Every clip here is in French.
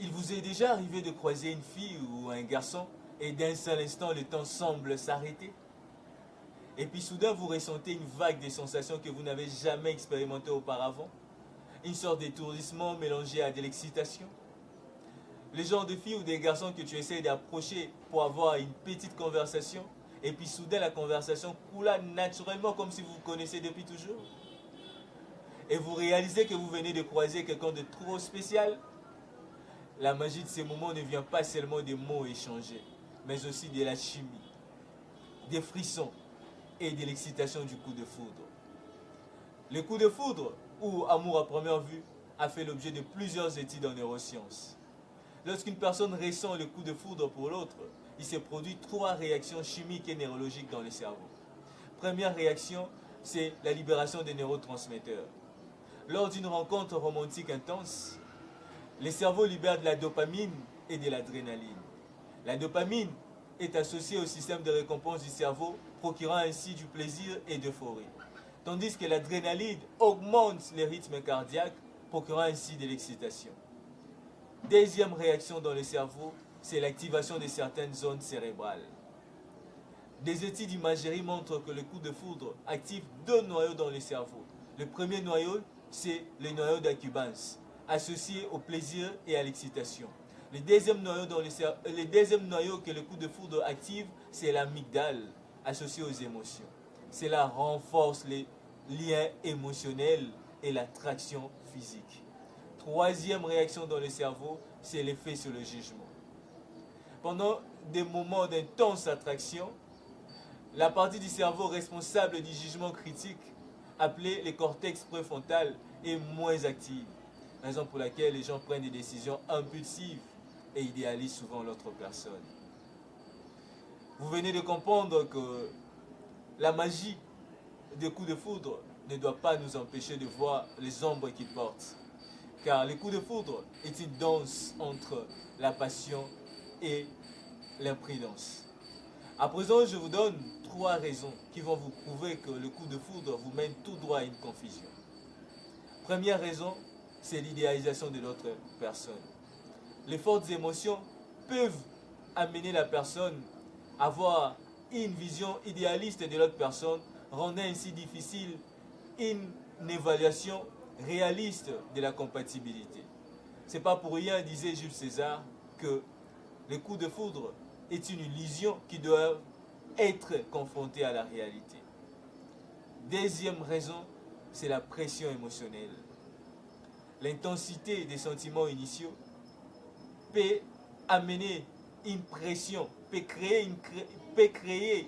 Il vous est déjà arrivé de croiser une fille ou un garçon et d'un seul instant le temps semble s'arrêter? Et puis soudain vous ressentez une vague de sensations que vous n'avez jamais expérimentées auparavant? Une sorte d'étourdissement mélangé à de l'excitation? Le genre de fille ou des garçons que tu essaies d'approcher pour avoir une petite conversation et puis soudain la conversation coula naturellement comme si vous vous connaissez depuis toujours? Et vous réalisez que vous venez de croiser quelqu'un de trop spécial? La magie de ces moments ne vient pas seulement des mots échangés, mais aussi de la chimie, des frissons et de l'excitation du coup de foudre. Le coup de foudre, ou amour à première vue, a fait l'objet de plusieurs études en neurosciences. Lorsqu'une personne ressent le coup de foudre pour l'autre, il se produit trois réactions chimiques et neurologiques dans le cerveau. Première réaction, c'est la libération des neurotransmetteurs. Lors d'une rencontre romantique intense, le cerveau libère de la dopamine et de l'adrénaline. La dopamine est associée au système de récompense du cerveau, procurant ainsi du plaisir et d'euphorie. Tandis que l'adrénaline augmente les rythmes cardiaques, procurant ainsi de l'excitation. Deuxième réaction dans le cerveau, c'est l'activation de certaines zones cérébrales. Des études d'imagerie montrent que le coup de foudre active deux noyaux dans le cerveau. Le premier noyau, c'est le noyau d'accumbens, associé au plaisir et à l'excitation. Le deuxième noyau que le coup de foudre active, c'est l'amygdale, associé aux émotions. Cela renforce les liens émotionnels et l'attraction physique. Troisième réaction dans le cerveau, c'est l'effet sur le jugement. Pendant des moments d'intense attraction, la partie du cerveau responsable du jugement critique, appelée le cortex préfrontal, est moins active. Raison pour laquelle les gens prennent des décisions impulsives et idéalisent souvent l'autre personne. Vous venez de comprendre que la magie des coups de foudre ne doit pas nous empêcher de voir les ombres qu'ils portent. Car le coup de foudre est une danse entre la passion et l'imprudence. À présent, je vous donne trois raisons qui vont vous prouver que le coup de foudre vous mène tout droit à une confusion. Première raison, c'est l'idéalisation de l'autre personne. Les fortes émotions peuvent amener la personne à avoir une vision idéaliste de l'autre personne, rendant ainsi difficile une évaluation réaliste de la compatibilité. C'est pas pour rien, disait Jules César, que le coup de foudre est une illusion qui doit être confrontée à la réalité. Deuxième raison, c'est la pression émotionnelle. L'intensité des sentiments initiaux peut amener une pression, peut créer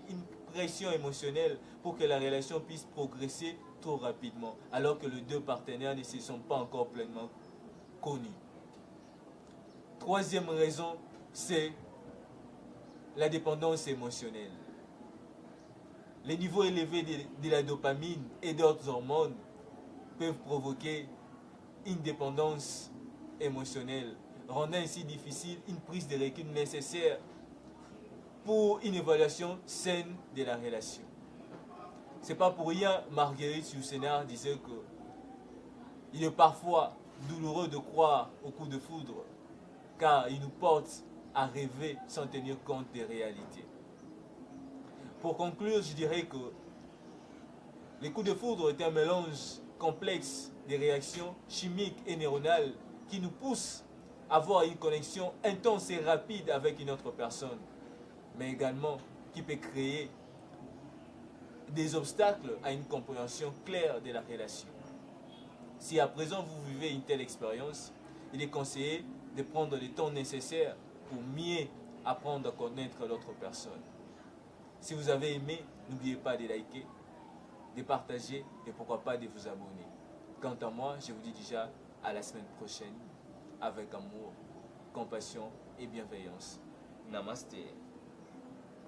une pression émotionnelle pour que la relation puisse progresser trop rapidement, alors que les deux partenaires ne se sont pas encore pleinement connus. Troisième raison, c'est la dépendance émotionnelle. Les niveaux élevés de la dopamine et d'autres hormones peuvent provoquer une dépendance émotionnelle, rendant ainsi difficile une prise de recul nécessaire pour une évaluation saine de la relation. C'est pas pour rien Marguerite Yourcenar disait que il est parfois douloureux de croire au coup de foudre, car il nous porte à rêver sans tenir compte des réalités. Pour conclure, je dirais que le coup de foudre est un mélange complexe de réactions chimiques et neuronales qui nous poussent à avoir une connexion intense et rapide avec une autre personne, mais également qui peut créer des obstacles à une compréhension claire de la relation. Si à présent vous vivez une telle expérience, il est conseillé de prendre le temps nécessaire pour mieux apprendre à connaître l'autre personne. Si vous avez aimé, n'oubliez pas de liker, de partager et pourquoi pas de vous abonner. Quant à moi, je vous dis déjà à la semaine prochaine avec amour, compassion et bienveillance. Namasté.